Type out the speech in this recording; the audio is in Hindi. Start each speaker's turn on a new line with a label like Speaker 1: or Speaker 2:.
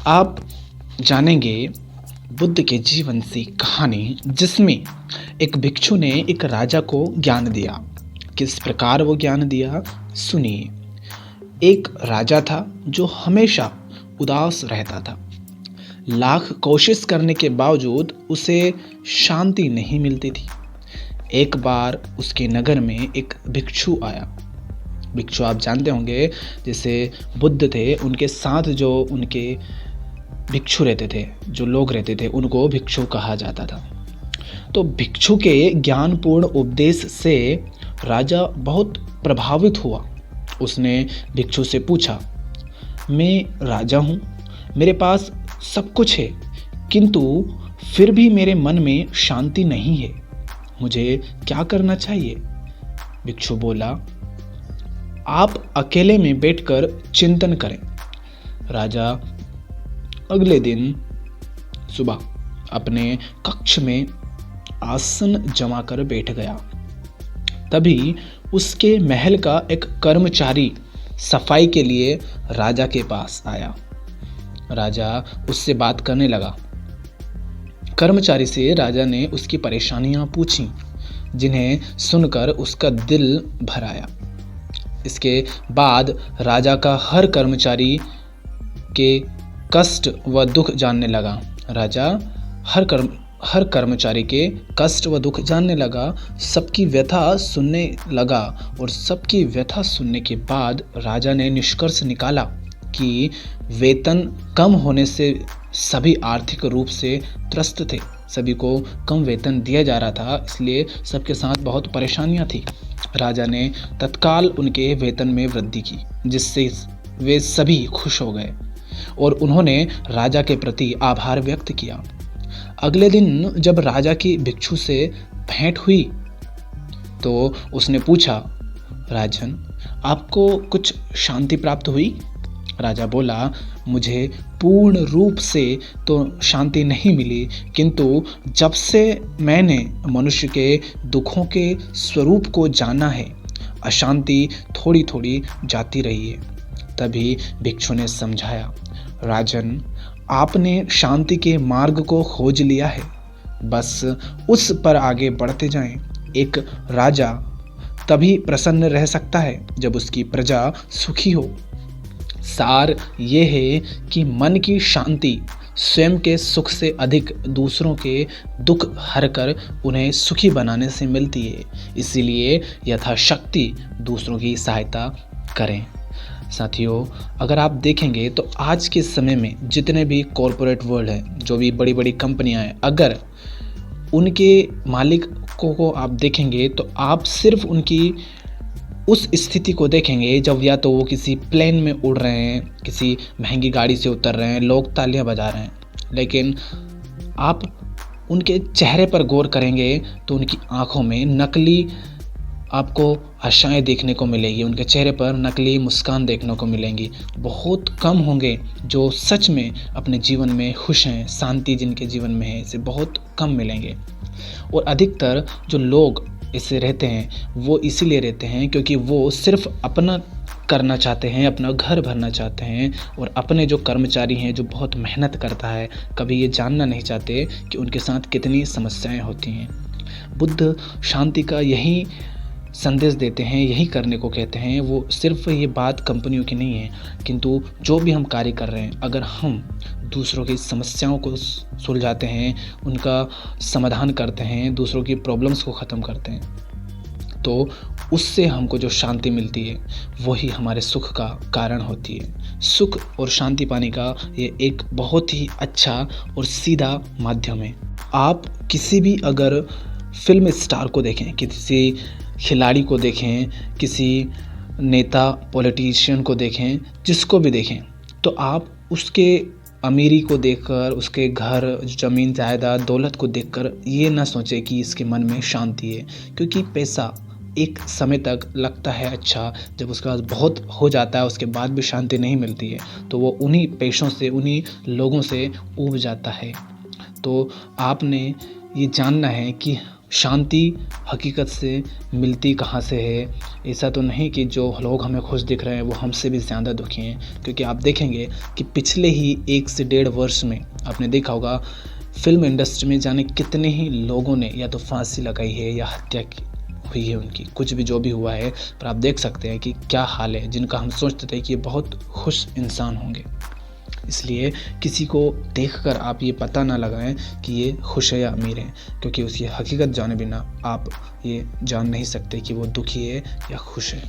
Speaker 1: आप जानेंगे बुद्ध के जीवन से कहानी जिसमें एक भिक्षु ने एक राजा को ज्ञान दिया। किस प्रकार वो ज्ञान दिया, सुनिए। एक राजा था जो हमेशा उदास रहता था। लाख कोशिश करने के बावजूद उसे शांति नहीं मिलती थी। एक बार उसके नगर में एक भिक्षु आया। भिक्षु आप जानते होंगे, जैसे बुद्ध थे उनके साथ जो उनके भिक्षु रहते थे, जो लोग रहते थे, उनको भिक्षु कहा जाता था। तो भिक्षु के ज्ञानपूर्ण उपदेश से राजा बहुत प्रभावित हुआ। उसने भिक्षु से पूछा, मैं राजा हूँ, मेरे पास सब कुछ है, किंतु फिर भी मेरे मन में शांति नहीं है, मुझे क्या करना चाहिए? भिक्षु बोला, आप अकेले में बैठकर चिंतन करें। राजा अगले दिन सुबह अपने कक्ष में आसन जमा कर बैठ गया। तभी उसके महल का एक कर्मचारी सफाई के लिए राजा के पास आया। राजा उससे बात करने लगा। कर्मचारी से राजा ने उसकी परेशानियां पूछी, जिन्हें सुनकर उसका दिल भर आया। इसके बाद राजा का हर कर्मचारी के कष्ट व दुख जानने लगा। राजा हर कर्मचारी के कष्ट व दुख जानने लगा, सबकी व्यथा सुनने लगा। और सबकी व्यथा सुनने के बाद राजा ने निष्कर्ष निकाला कि वेतन कम होने से सभी आर्थिक रूप से त्रस्त थे। सभी को कम वेतन दिया जा रहा था, इसलिए सबके साथ बहुत परेशानियां थी। राजा ने तत्काल उनके वेतन में वृद्धि की, जिससे वे सभी खुश हो गए और उन्होंने राजा के प्रति आभार व्यक्त किया। अगले दिन जब राजा की भिक्षु से भेंट हुई तो उसने पूछा, राजन, आपको कुछ शांति प्राप्त हुई? राजा बोला, मुझे पूर्ण रूप से तो शांति नहीं मिली, किंतु जब से मैंने मनुष्य के दुखों के स्वरूप को जाना है, अशांति थोड़ी थोड़ी जाती रही है। तभी भिक्षु ने समझाया, राजन, आपने शांति के मार्ग को खोज लिया है, बस उस पर आगे बढ़ते जाएं। एक राजा तभी प्रसन्न रह सकता है जब उसकी प्रजा सुखी हो। सार ये है कि मन की शांति स्वयं के सुख से अधिक दूसरों के दुख हरकर उन्हें सुखी बनाने से मिलती है। इसीलिए यथाशक्ति दूसरों की सहायता करें। साथियों, अगर आप देखेंगे तो आज के समय में जितने भी कॉरपोरेट वर्ल्ड है, जो भी बड़ी बड़ी कंपनियां हैं, अगर उनके मालिकों को आप देखेंगे तो आप सिर्फ उनकी उस स्थिति को देखेंगे जब या तो वो किसी प्लेन में उड़ रहे हैं, किसी महंगी गाड़ी से उतर रहे हैं, लोग तालियां बजा रहे हैं। लेकिन आप उनके चेहरे पर गौर करेंगे तो उनकी आंखों में नकली आपको आशाएं देखने को मिलेगी, उनके चेहरे पर नकली मुस्कान देखने को मिलेंगी। बहुत कम होंगे जो सच में अपने जीवन में खुश हैं। शांति जिनके जीवन में है, इसे बहुत कम मिलेंगे। और अधिकतर जो लोग इससे रहते हैं वो इसीलिए रहते हैं क्योंकि वो सिर्फ अपना करना चाहते हैं, अपना घर भरना चाहते हैं, और अपने जो कर्मचारी हैं, जो बहुत मेहनत करता है, कभी ये जानना नहीं चाहते कि उनके साथ कितनी समस्याएं होती हैं। बुद्ध शांति का यही संदेश देते हैं, यही करने को कहते हैं। वो सिर्फ ये बात कंपनियों की नहीं है, किंतु जो भी हम कार्य कर रहे हैं, अगर हम दूसरों की समस्याओं को सुलझाते हैं, उनका समाधान करते हैं, दूसरों की प्रॉब्लम्स को ख़त्म करते हैं, तो उससे हमको जो शांति मिलती है वही हमारे सुख का कारण होती है। सुख और शांति पाने का ये एक बहुत ही अच्छा और सीधा माध्यम है। आप किसी भी अगर फिल्म स्टार को देखें, किसी खिलाड़ी को देखें, किसी नेता पॉलिटिशियन को देखें, जिसको भी देखें, तो आप उसके अमीरी को देखकर, उसके घर, ज़मीन, जायदाद, दौलत को देखकर ये ना सोचें कि इसके मन में शांति है, क्योंकि पैसा एक समय तक लगता है अच्छा, जब उसके पास बहुत हो जाता है उसके बाद भी शांति नहीं मिलती है, तो वो उन्हीं पैसों से, उन्हीं लोगों से ऊब जाता है। तो आपने ये जानना है कि शांति हकीकत से मिलती कहाँ से है? ऐसा तो नहीं कि जो लोग हमें खुश दिख रहे हैं वो हमसे भी ज़्यादा दुखी हैं, क्योंकि आप देखेंगे कि पिछले ही 1 से डेढ़ वर्ष में आपने देखा होगा फ़िल्म इंडस्ट्री में जाने कितने ही लोगों ने या तो फांसी लगाई है या हत्या की हुई है उनकी, कुछ भी जो भी हुआ है। पर आप देख सकते हैं कि क्या हाल है, जिनका हम सोचते थे कि ये बहुत खुश इंसान होंगे। इसलिए किसी को देखकर आप ये पता ना लगाएं कि ये खुश है या अमीर है, क्योंकि उसकी हकीकत जाने बिना आप ये जान नहीं सकते कि वो दुखी है या खुश है।